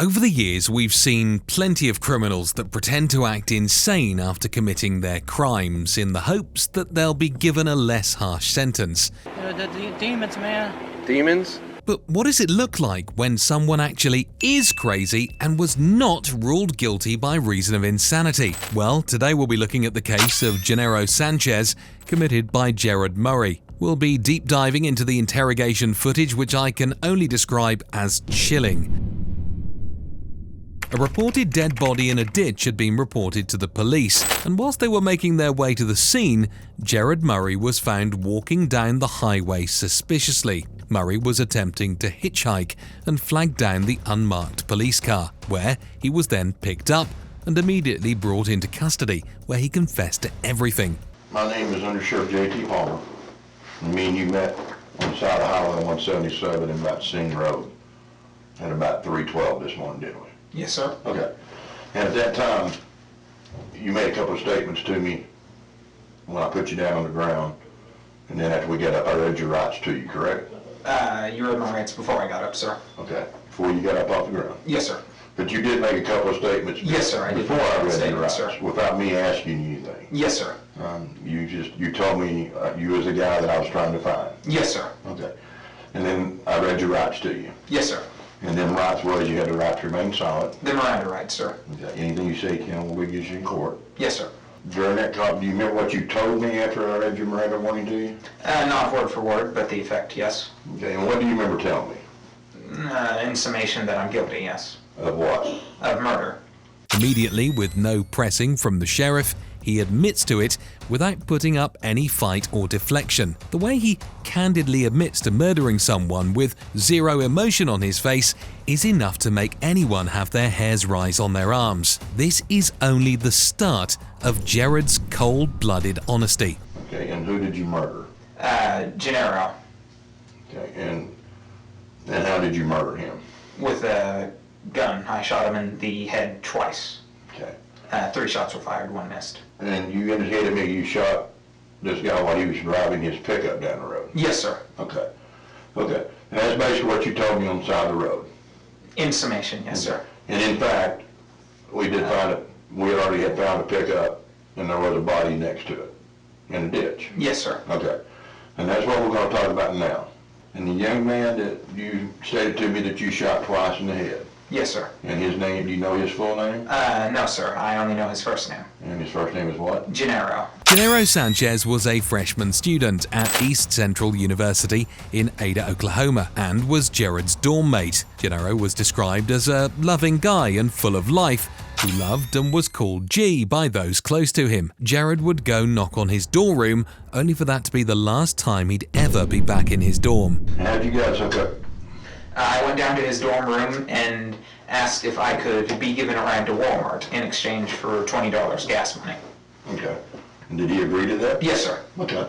Over the years, we've seen plenty of criminals that pretend to act insane after committing their crimes in the hopes that they'll be given a less harsh sentence. The demons, man. Demons? But what does it look like when someone actually is crazy and was not ruled guilty by reason of insanity? Well, today we'll be looking at the case of Generro Sanchez, committed by Jerrod Murray. We'll be deep diving into the interrogation footage, which I can only describe as chilling. A reported dead body in a ditch had been reported to the police, and whilst they were making their way to the scene, Jerrod Murray was found walking down the highway suspiciously. Murray was attempting to hitchhike and flagged down the unmarked police car, where he was then picked up and immediately brought into custody, where he confessed to everything. My name is Under Sheriff J.T. Palmer. Me and you met on the side of Highway 177 in about Sing Road at about 3:12 this morning, didn't we? Yes, sir. Okay. And at that time, you made a couple of statements to me when I put you down on the ground, and then after we got up, I read your rights to you, correct? You read my rights before I got up, sir. Okay. Before you got up off the ground. Yes, sir. But you did make a couple of statements. Yes, sir. I did before I read your rights, sir. without me asking you anything. Yes, sir. You told me you was the guy that I was trying to find. Yes, sir. Okay. And then I read your rights to you. Yes, sir. And then rights was you had the right to remain silent. The Miranda rights, sir. Okay. Anything you say can be used in court. Yes, sir. During that talk, do you remember what you told me after I read your Miranda warning to you? Not word for word, but the effect, yes. Okay. And what do you remember telling me? In summation that I'm guilty, yes. Of what? Of murder. Immediately, with no pressing from the sheriff, he admits to it without putting up any fight or deflection. The way he candidly admits to murdering someone with zero emotion on his face is enough to make anyone have their hairs rise on their arms. This is only the start of Jerrod's cold-blooded honesty. Okay, and who did you murder? Generro. Okay, and how did you murder him? With a gun. I shot him in the head twice. Okay. 3 shots were fired, 1 missed. And you indicated to me you shot this guy while he was driving his pickup down the road? Yes, sir. Okay. Okay. And that's basically what you told me on the side of the road? In summation, yes, sir. And in fact, we already had found a pickup, and there was a body next to it in a ditch. Yes, sir. Okay. And that's what we're going to talk about now. And the young man that you stated to me that you shot twice in the head. Yes, sir. And his name, do you know his full name? No, sir. I only know his first name. And his first name is what? Generro. Generro Sanchez was a freshman student at East Central University in Ada, Oklahoma, and was Jerrod's dorm mate. Generro was described as a loving guy and full of life, who loved and was called G by those close to him. Jerrod would go knock on his dorm room, only for that to be the last time he'd ever be back in his dorm. How'd you guys hook up? I went down to his dorm room and asked if I could be given a ride to Walmart in exchange for $20 gas money. Okay. And did he agree to that? Yes, sir. Okay.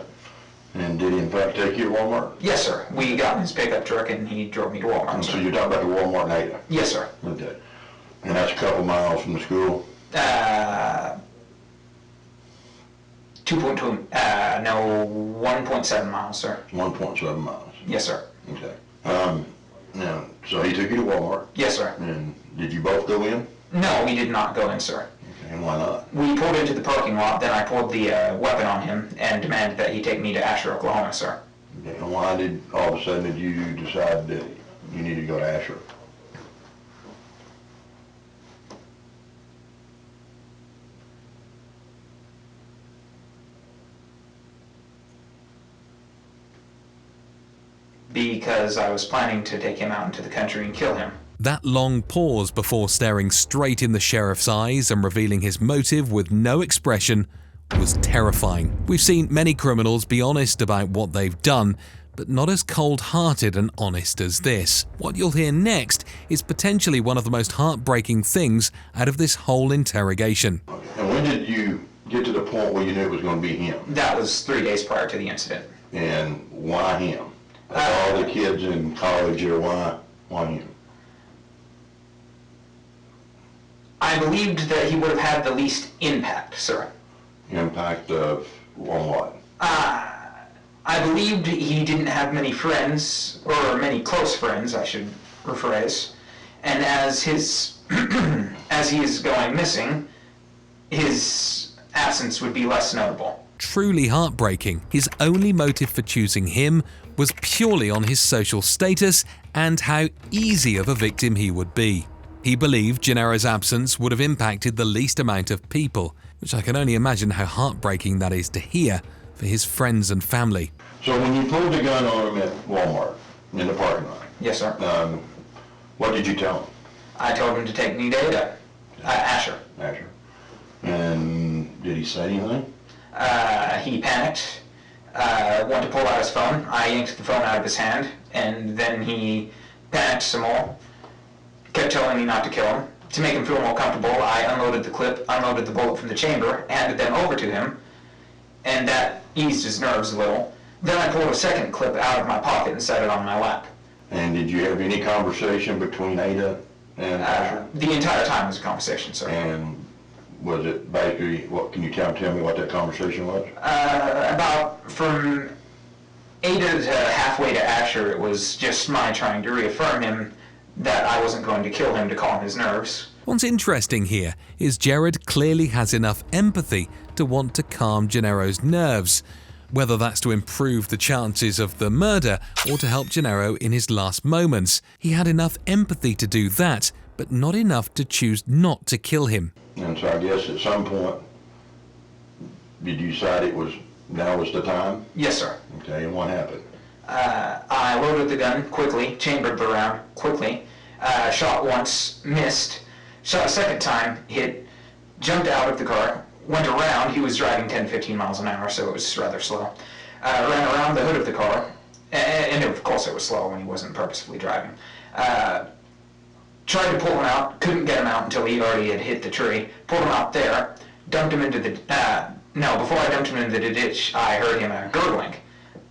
And did he in fact take you to Walmart? Yes, sir. We got in his pickup truck and he drove me to Walmart. And so you're talking about the Walmart in Ada? Yes, sir. Okay. And that's a couple miles from the school? 1.7 miles, sir. 1.7 miles. Yes, sir. Okay. Now, so he took you to Walmart? Yes, sir. And did you both go in? No, we did not go in, sir. Okay. And why not? We pulled into the parking lot, then I pulled the weapon on him and demanded that he take me to Asher, Oklahoma, sir. Okay. And why did all of a sudden did you decide that you needed to go to Asher? Because I was planning to take him out into the country and kill him. That long pause before staring straight in the sheriff's eyes and revealing his motive with no expression was terrifying. We've seen many criminals be honest about what they've done, but not as cold-hearted and honest as this. What you'll hear next is potentially one of the most heartbreaking things out of this whole interrogation. Okay. And when did you get to the point where you knew it was going to be him? That was 3 days prior to the incident. And why him? Of all the kids in college here, why him? I believed that he would have had the least impact, sir. Impact of on what? I believed he didn't have many friends, or many close friends, I should rephrase, And as his as he is going missing, his absence would be less notable. Truly heartbreaking. His only motive for choosing him was purely on his social status and how easy of a victim he would be. He believed Generro's absence would have impacted the least amount of people, which I can only imagine how heartbreaking that is to hear for his friends and family. So when you pulled the gun on him at Walmart in the parking lot, Yes, sir. what did you tell him? I told him to take me to Ada. Asher. Asher. And did he say anything? He panicked, went to pull out his phone. I yanked the phone out of his hand, and then he panicked some more, kept telling me not to kill him. To make him feel more comfortable, I unloaded the clip, unloaded the bullet from the chamber, handed them over to him, and that eased his nerves a little. Then I pulled a second clip out of my pocket and set it on my lap. And did you have any conversation between Ada and Asher? The entire time was a conversation, sir. And was it basically, what can you tell me what that conversation was? About from Ada to halfway to Asher, it was just my trying to reaffirm him that I wasn't going to kill him to calm his nerves. What's interesting here is Jerrod clearly has enough empathy to want to calm Generro's nerves, whether that's to improve the chances of the murder or to help Generro in his last moments. He had enough empathy to do that, but not enough to choose not to kill him. And so I guess at some point, did you decide now was the time? Yes, sir. Okay, and what happened? I loaded the gun quickly, chambered the round quickly, shot once, missed, shot a second time, hit, jumped out of the car, went around. He was driving 10-15 miles an hour, so it was rather slow. Ran around the hood of the car, and of course it was slow when he wasn't purposefully driving. Tried to pull him out, couldn't get him out until he already had hit the tree. Pulled him out there, dumped him into the, before I dumped him into the ditch, I heard him gurgling.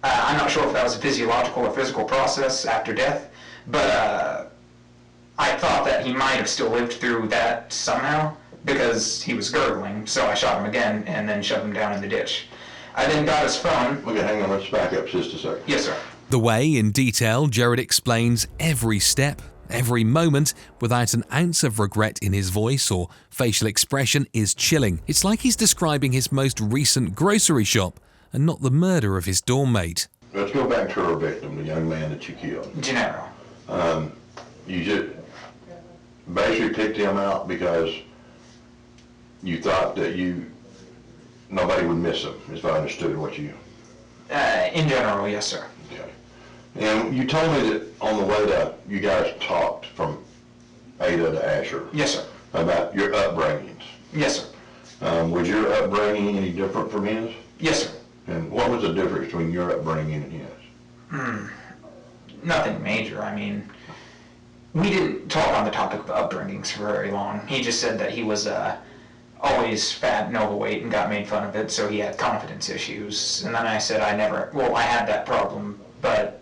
I'm not sure if that was a physiological or physical process after death, but I thought that he might have still lived through that somehow, because he was gurgling, so I shot him again and then shoved him down in the ditch. I then got his phone. Okay, hang on, let's back up just a second. Yes, sir. The way, in detail, Jerrod explains every step, every moment, without an ounce of regret in his voice or facial expression is chilling. It's like he's describing his most recent grocery shop and not the murder of his dorm mate. Let's go back to our victim, the young man that you killed. Generro. You just basically picked him out because you thought that nobody would miss him, if I understood what you... In general, yes, sir. Okay. And you told me that on the way to, you guys talked from Ada to Asher. Yes, sir. About your upbringings. Yes, sir. Was your upbringing any different from his? Yes, sir. And what was the difference between your upbringing and his? Nothing major. I mean, we didn't talk on the topic of upbringings for very long. He just said that he was always fat and overweight and got made fun of it, so he had confidence issues. And then I said I had that problem, but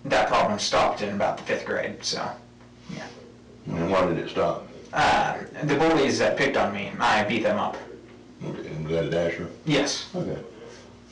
that problem stopped in about the 5th grade, so, yeah. And why did it stop? The bullies that picked on me, I beat them up. Okay. And was that at Asher? Yes. Okay.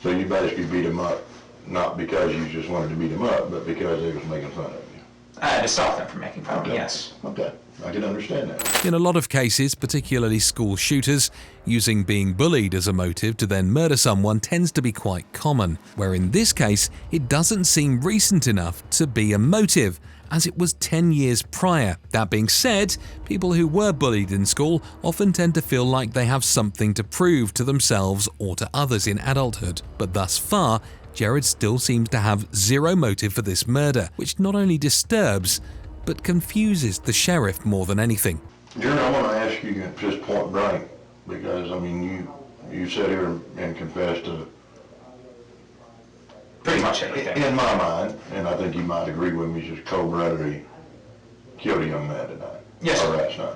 So you basically beat him up, not because you just wanted to beat him up, but because they was making fun of you. To stop them from making fun of me, Okay. yes. Okay, I can understand that. In a lot of cases, particularly school shooters, using being bullied as a motive to then murder someone tends to be quite common, where in this case, it doesn't seem recent enough to be a motive, as it was 10 years prior. That being said, people who were bullied in school often tend to feel like they have something to prove to themselves or to others in adulthood. But thus far, Jerrod still seems to have zero motive for this murder, which not only disturbs, but confuses the sheriff more than anything. Jerrod, I want to ask you just point blank, because, I mean, you sat here and confessed to, Pretty much everything. in my mind, and I think you might agree with me, just cold-bloodedly killed a young man tonight. Yes, sir. Or last night.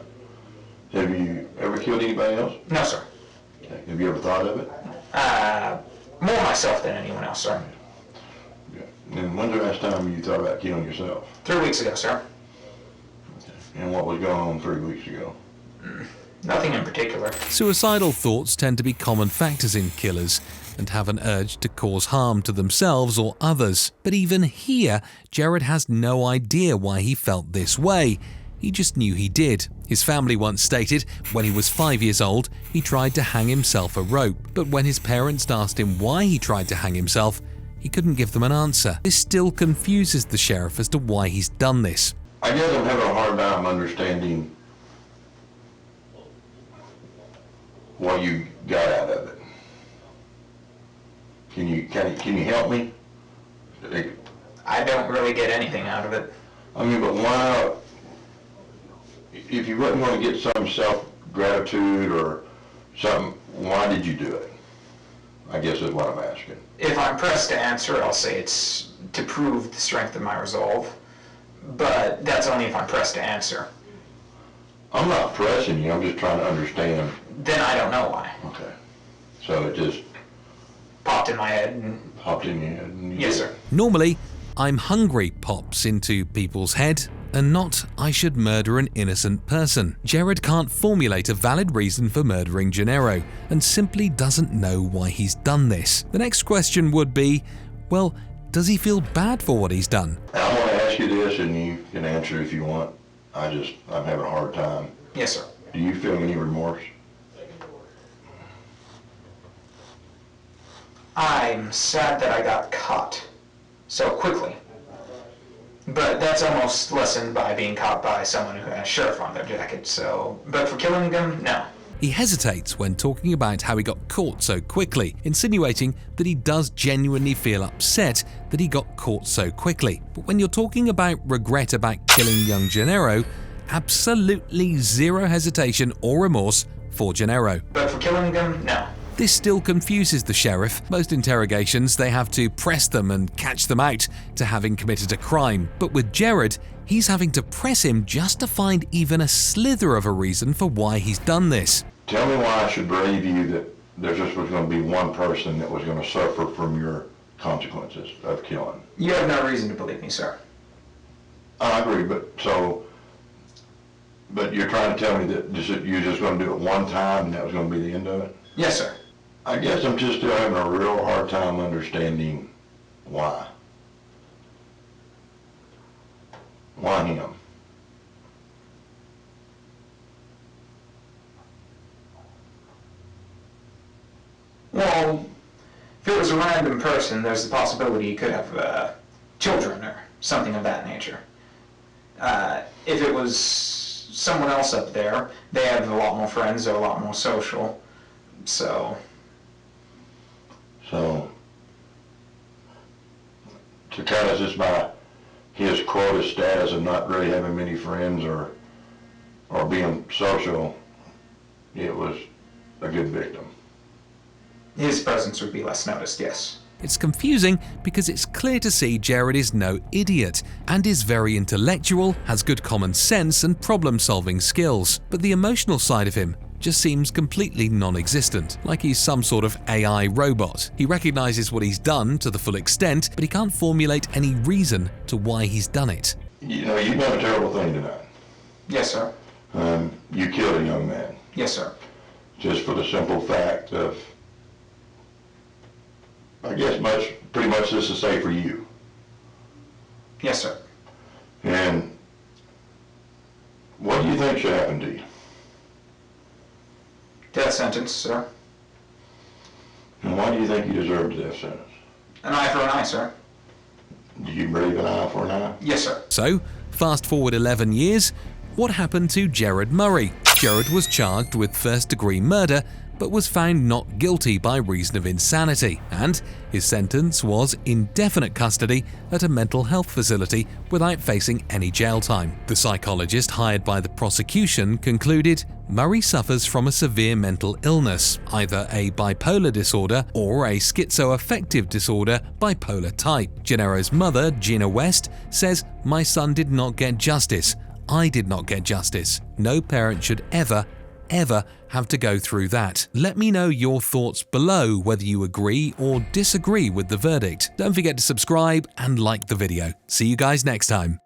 Have you ever killed anybody else? No, sir. Okay. Have you ever thought of it? More myself than anyone else, sir. Yeah. And when's the last time you thought about killing yourself? 3 weeks ago, sir. And what was going on 3 weeks ago? Nothing in particular. Suicidal thoughts tend to be common factors in killers, and have an urge to cause harm to themselves or others. But even here, Jerrod has no idea why he felt this way. He just knew he did. His family once stated when he was 5 years old, he tried to hang himself a rope. But when his parents asked him why he tried to hang himself, he couldn't give them an answer. This still confuses the sheriff as to why he's done this. I guess I'm having a hard time understanding what you got out of it. Can you help me? I don't really get anything out of it. I mean, but why, if you wouldn't want to get some self-gratitude or something, why did you do it? I guess is what I'm asking. If I'm pressed to answer, I'll say it's to prove the strength of my resolve. But that's only if I'm pressed to answer. I'm not pressing you, I'm just trying to understand. Then I don't know why. Okay. So it just Popped in my head and... popped in your head? And you Yes, did. sir. Normally, I'm hungry pops into people's head, and not I should murder an innocent person. Jerrod can't formulate a valid reason for murdering Generro, and simply doesn't know why he's done this. The next question would be, well, does he feel bad for what he's done? I want to ask you this, and you can answer if you want. I'm having a hard time. Yes, sir. Do you feel any remorse? I'm sad that I got caught so quickly. But that's almost lessened by being caught by someone who has sheriff on their jacket, so... But for killing them, no. He hesitates when talking about how he got caught so quickly, insinuating that he does genuinely feel upset that he got caught so quickly. But when you're talking about regret about killing young Generro, absolutely zero hesitation or remorse for Generro. But for killing them, no. This still confuses the sheriff. Most interrogations, they have to press them and catch them out to having committed a crime. But with Jerrod, he's having to press him just to find even a slither of a reason for why he's done this. Tell me why I should believe you that there just was going to be one person that was going to suffer from your consequences of killing. You have no reason to believe me, sir. I agree, but you're trying to tell me that you're just going to do it one time and that was going to be the end of it? Yes, sir. I guess I'm just still having a real hard time understanding why. Why him? Well, if it was a random person, there's the possibility he could have children or something of that nature. If it was someone else up there, they have a lot more friends, they're a lot more social, so... So, to kind of just by his quota status of not really having many friends or being social, it was a good victim. His presence would be less noticed, yes. It's confusing because it's clear to see Jerrod is no idiot and is very intellectual, has good common sense and problem-solving skills. But the emotional side of him just seems completely non-existent, like he's some sort of AI robot. He recognizes what he's done to the full extent, but he can't formulate any reason to why he's done it. You know, you've done a terrible thing tonight. Yes, sir. You killed a young man. Yes, sir. Just for the simple fact of, I guess pretty much this to say for you. Yes, sir. And what do you think should happen to you? Death sentence, sir. And why do you think you deserve the death sentence? An eye for an eye, sir. Do you believe an eye for an eye? Yes, sir. So, fast forward 11 years, what happened to Jerrod Murray? Jerrod was charged with first-degree murder, but was found not guilty by reason of insanity, and his sentence was indefinite custody at a mental health facility without facing any jail time. The psychologist hired by the prosecution concluded Murray suffers from a severe mental illness, either a bipolar disorder or a schizoaffective disorder bipolar type. Generro's mother, Gina West, says, "My son did not get justice. I did not get justice. No parent should ever have to go through that." Let me know your thoughts below whether you agree or disagree with the verdict. Don't forget to subscribe and like the video. See you guys next time.